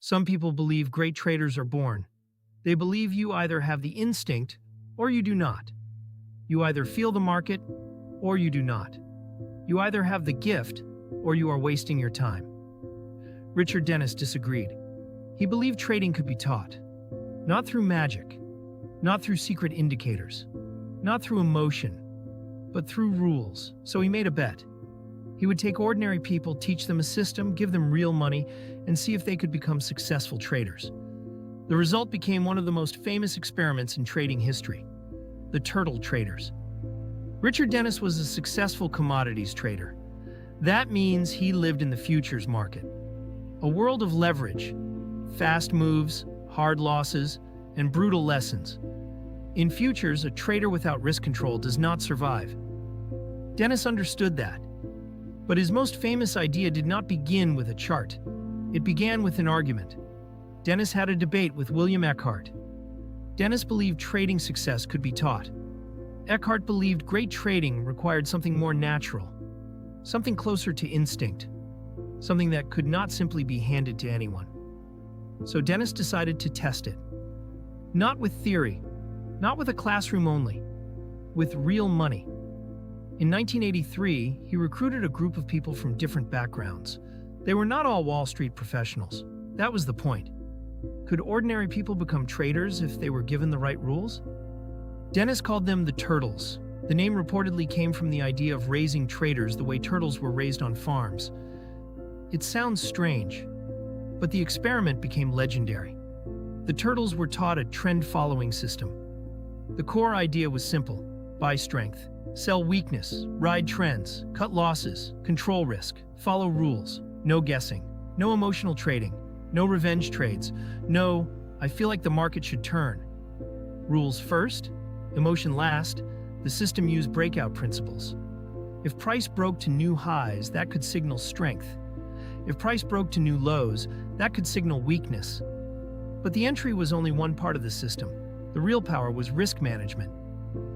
Some people believe great traders are born. They believe you either have the instinct or you do not. You either feel the market or you do not. You either have the gift or you are wasting your time. Richard Dennis disagreed. He believed trading could be taught, not through magic, not through secret indicators, not through emotion, but through rules. So he made a bet. He would take ordinary people, teach them a system, give them real money, and see if they could become successful traders. The result became one of the most famous experiments in trading history: the turtle traders. Richard Dennis was a successful commodities trader. That means he lived in the futures market, a world of leverage, fast moves, hard losses, and brutal lessons. In futures, a trader without risk control does not survive. Dennis understood that. But his most famous idea did not begin with a chart. It began with an argument. Dennis had a debate with William Eckhart. Dennis believed trading success could be taught. Eckhart believed great trading required something more natural, something closer to instinct, something that could not simply be handed to anyone. So Dennis decided to test it. Not with theory, not with a classroom only, with real money. In 1983, he recruited a group of people from different backgrounds. They were not all Wall Street professionals. That was the point. Could ordinary people become traders if they were given the right rules? Dennis called them the Turtles. The name reportedly came from the idea of raising traders the way turtles were raised on farms. It sounds strange, but the experiment became legendary. The Turtles were taught a trend-following system. The core idea was simple: buy strength, sell weakness, ride trends, cut losses, control risk, follow rules, no guessing, no emotional trading, no revenge trades, no, I feel like the market should turn. Rules first, emotion last. The system used breakout principles. If price broke to new highs, that could signal strength. If price broke to new lows, that could signal weakness. But the entry was only one part of the system. The real power was risk management.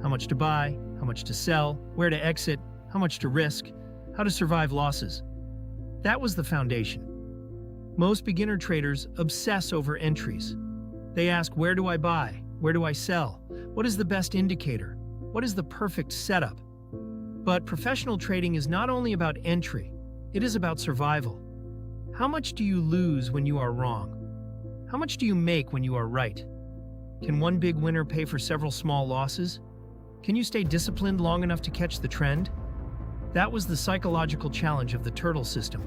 How much to buy, how much to sell, where to exit, how much to risk, how to survive losses. That was the foundation. Most beginner traders obsess over entries. They ask, where do I buy? Where do I sell? What is the best indicator? What is the perfect setup? But professional trading is not only about entry, it is about survival. How much do you lose when you are wrong? How much do you make when you are right? Can one big winner pay for several small losses? Can you stay disciplined long enough to catch the trend? That was the psychological challenge of the turtle system.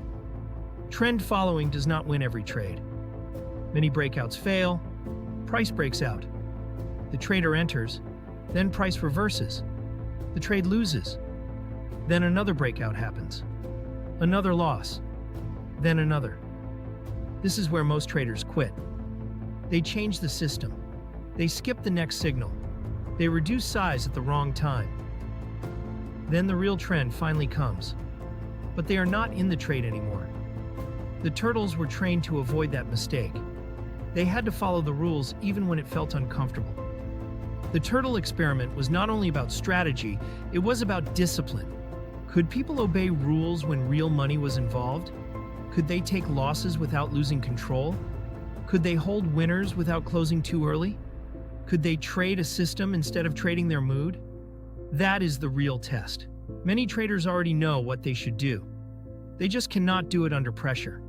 Trend following does not win every trade. Many breakouts fail, price breaks out. The trader enters, then price reverses. The trade loses. Then another breakout happens. Another loss. Then another. This is where most traders quit. They change the system. They skip the next signal. They reduce size at the wrong time. Then the real trend finally comes. But they are not in the trade anymore. The turtles were trained to avoid that mistake. They had to follow the rules even when it felt uncomfortable. The turtle experiment was not only about strategy, it was about discipline. Could people obey rules when real money was involved? Could they take losses without losing control? Could they hold winners without closing too early? Could they trade a system instead of trading their mood? That is the real test. Many traders already know what they should do. They just cannot do it under pressure.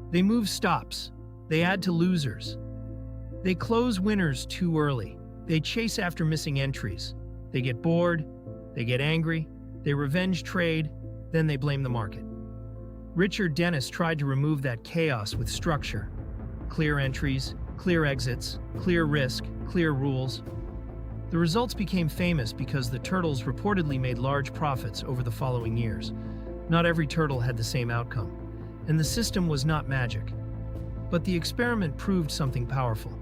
They move stops. They add to losers. They close winners too early. They chase after missing entries. They get bored. They get angry. They revenge trade. Then they blame the market. Richard Dennis tried to remove that chaos with structure. Clear entries, clear exits, clear risk, clear rules. The results became famous because the turtles reportedly made large profits over the following years. Not every turtle had the same outcome, and the system was not magic. But the experiment proved something powerful.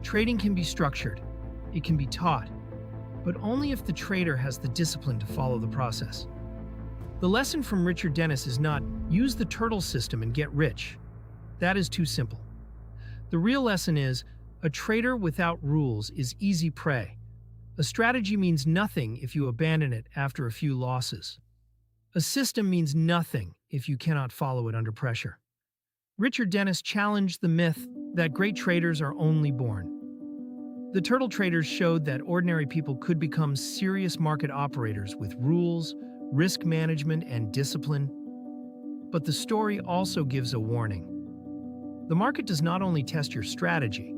Trading can be structured, it can be taught, but only if the trader has the discipline to follow the process. The lesson from Richard Dennis is not use the turtle system and get rich. That is too simple. The real lesson is a trader without rules is easy prey. A strategy means nothing if you abandon it after a few losses. A system means nothing if you cannot follow it under pressure. Richard Dennis challenged the myth that great traders are only born. The turtle traders showed that ordinary people could become serious market operators with rules, risk management, and discipline. But the story also gives a warning. The market does not only test your strategy,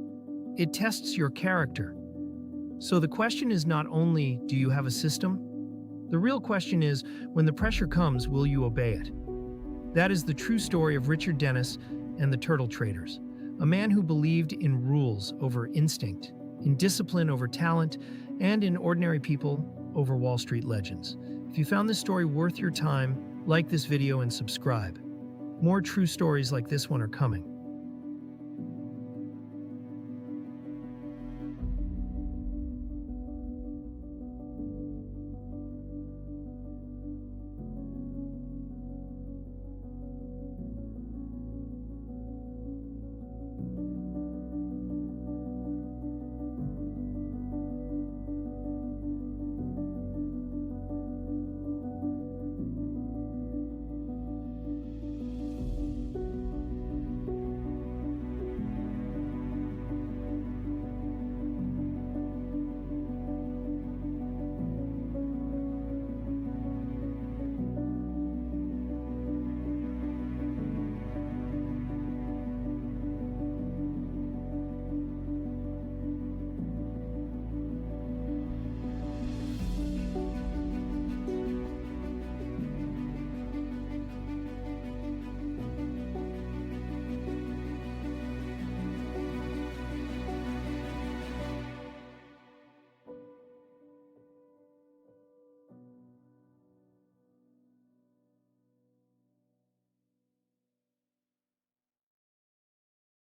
it tests your character. So the question is not only, do you have a system? The real question is, when the pressure comes, will you obey it? That is the true story of Richard Dennis and the turtle traders, a man who believed in rules over instinct, in discipline over talent, and in ordinary people over Wall Street legends. If you found this story worth your time, like this video and subscribe. More true stories like this one are coming.